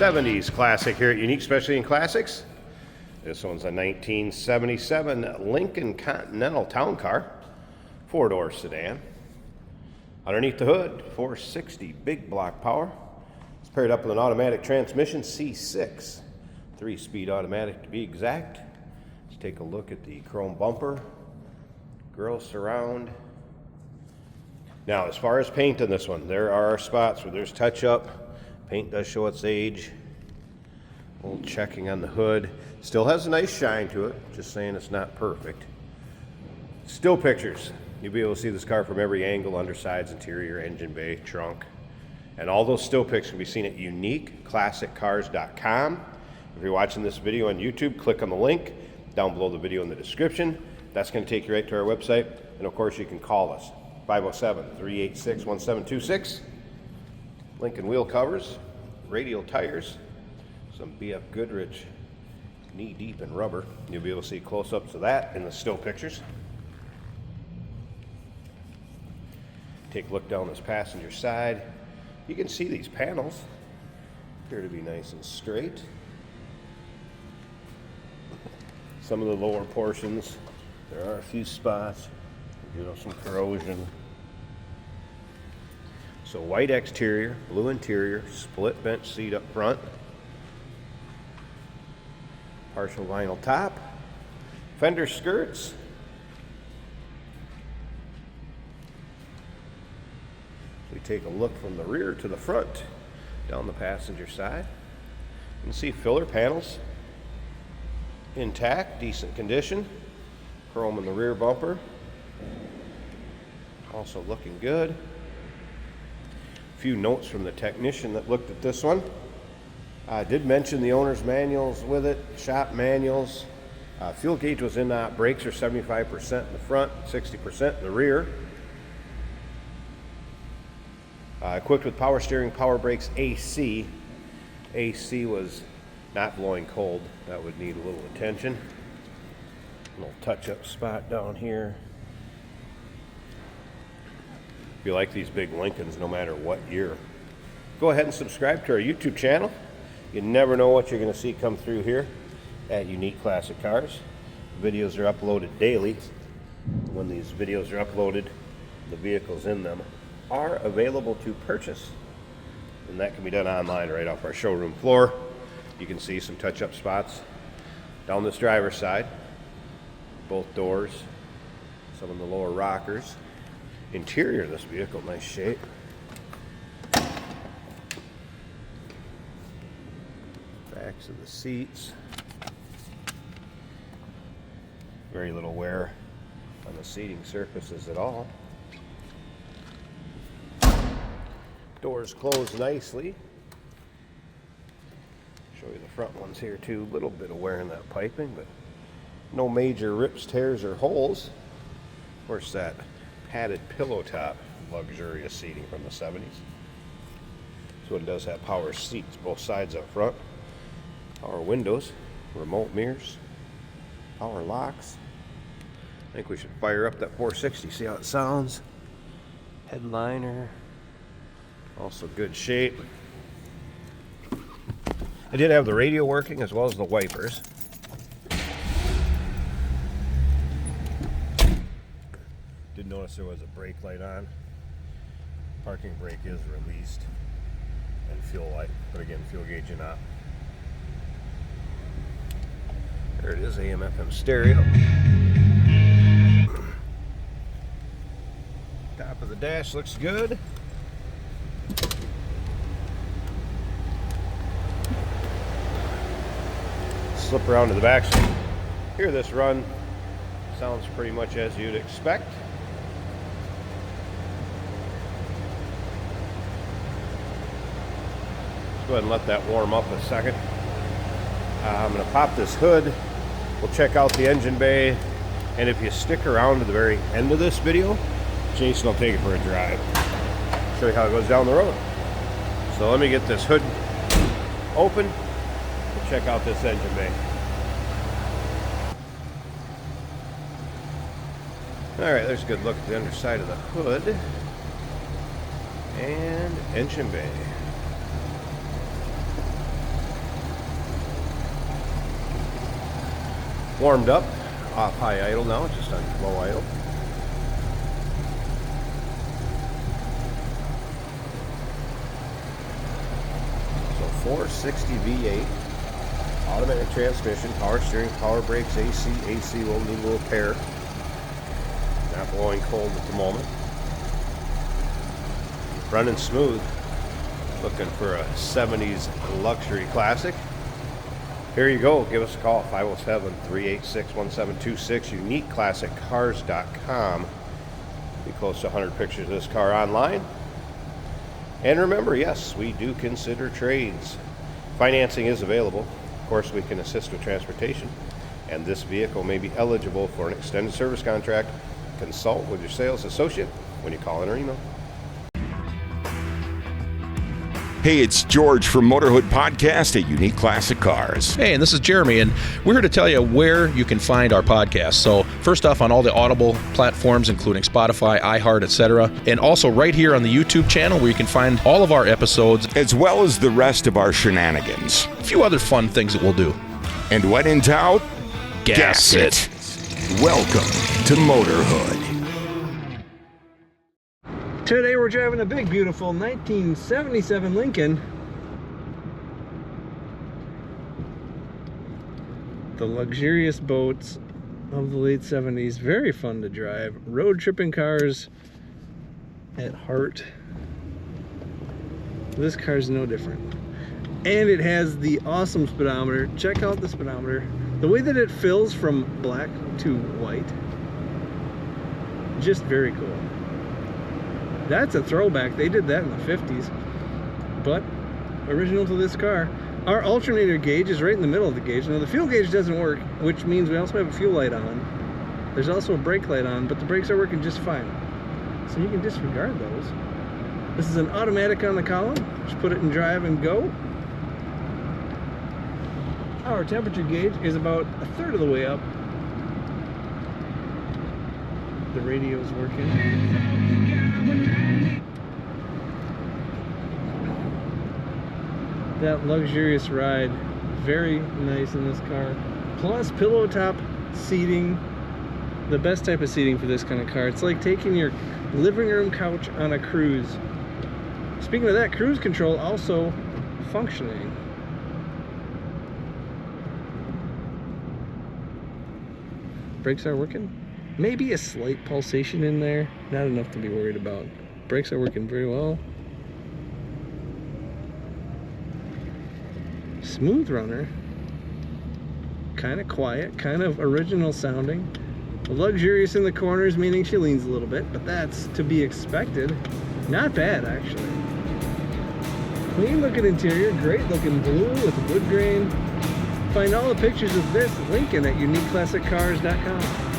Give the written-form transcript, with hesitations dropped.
70s classic here at Unique Specialty in Classics. This one's a 1977 Lincoln Continental Town Car, 4-door sedan. Underneath the hood, 460 big block power. It's paired up with an automatic transmission, C6, 3-speed automatic to be exact. Let's take a look at the chrome bumper, grille surround. Now, as far as paint on this one, there are spots where there's touch-up. Paint does show its age. A little checking on the hood. Still has a nice shine to it, just saying it's not perfect. Still pictures. You'll be able to see this car from every angle, undersides, interior, engine bay, trunk. And all those still pics can be seen at uniqueclassiccars.com. If you're watching this video on YouTube, click on the link down below the video in the description. That's going to take you right to our website. And of course, you can call us, 507-386-1726. Lincoln wheel covers, radial tires, some BF Goodrich knee deep in rubber. You'll be able to see close-ups of that in the still pictures. Take a look down this passenger side. You can see these panels appear to be nice and straight. Some of the lower portions, there are a few spots, some corrosion. So white exterior, blue interior, split bench seat up front, partial vinyl top, fender skirts, we take a look from the rear to the front, down the passenger side. You can see filler panels, intact, decent condition, chrome in the rear bumper, also looking good. Few notes from the technician that looked at this one. I did mention the owner's manuals with it, shop manuals. Fuel gauge was in that. Brakes are 75% in the front, 60% in the rear. Equipped with power steering, power brakes, AC. AC was not blowing cold. That would need a little attention. A little touch-up spot down here. If you like these big Lincolns, no matter what year, go ahead and subscribe to our YouTube channel. You never know what you're going to see come through here at Unique Classic Cars. Videos are uploaded daily. When these videos are uploaded, the vehicles in them are available to purchase. And that can be done online right off our showroom floor. You can see some touch-up spots down this driver's side. Both doors, some of the lower rockers. Interior of this vehicle, nice shape. Backs of the seats. Very little wear on the seating surfaces at all. Doors close nicely. Show you the front ones here too. A little bit of wear in that piping, but no major rips, tears, or holes. Of course, that padded pillow top, luxurious seating from the 70s. So it does have power seats, both sides up front, power windows, remote mirrors, power locks. I think we should fire up that 460, see how it sounds. Headliner, also good shape. I did have the radio working as well as the wipers. Did notice there was a brake light on. Parking brake is released, and fuel light, but again, fuel gauge not. There it is, AM/FM stereo. Top of the dash looks good. Slip around to the back so hear this run. Sounds pretty much as you'd expect. Go ahead and let that warm up a second. I'm going to pop this hood. We'll check out the engine bay. And if you stick around to the very end of this video, Jason will take it for a drive. Show you how it goes down the road. So let me get this hood open and check out this engine bay. Alright, there's a good look at the underside of the hood. And engine bay. Warmed up, off high idle now, just on low idle. So 460 V8, automatic transmission, power steering, power brakes, AC. AC will need a little repair. Not blowing cold at the moment. Running smooth. Looking for a 70s luxury classic. Here you go. Give us a call, 507-386-1726, uniqueclassiccars.com. Be close to 100 pictures of this car online. And remember, yes, we do consider trades. Financing is available. Of course, we can assist with transportation. And this vehicle may be eligible for an extended service contract. Consult with your sales associate when you call in or email. Hey, it's George from Motorhood Podcast at Unique Classic Cars. Hey, and this is Jeremy, and we're here to tell you where you can find our podcast. So first off, on all the Audible platforms, including Spotify, iHeart, etc., and also right here on the YouTube channel where you can find all of our episodes, as well as the rest of our shenanigans. A few other fun things that we'll do. And when in doubt, gas it. Welcome to Motorhood. Today we're driving a big, beautiful 1977 Lincoln. The luxurious boats of the late 70s. Very fun to drive. Road tripping cars at heart. This car's no different. And it has the awesome speedometer. Check out the speedometer. The way that it fills from black to white. Just very cool. That's a throwback. They did that in the 50s. But original to this car. Our alternator gauge is right in the middle of the gauge. Now the fuel gauge doesn't work, which means we also have a fuel light on. There's also a brake light on, but the brakes are working just fine. So you can disregard those. This is an automatic on the column. Just put it in drive and go. Our temperature gauge is about a third of the way up. The radio's working. That luxurious ride, very nice in this car. Plus pillow top seating, the best type of seating for this kind of car. It's like taking your living room couch on a cruise. Speaking of that, cruise control also functioning. Brakes are working. Maybe a slight pulsation in there, not enough to be worried about. Brakes are working very well. Smooth runner. Kind of quiet, kind of original sounding. Luxurious in the corners, meaning she leans a little bit, but that's to be expected. Not bad, actually. Clean looking interior, great looking blue with wood grain. Find all the pictures of this Lincoln at uniqueclassiccars.com.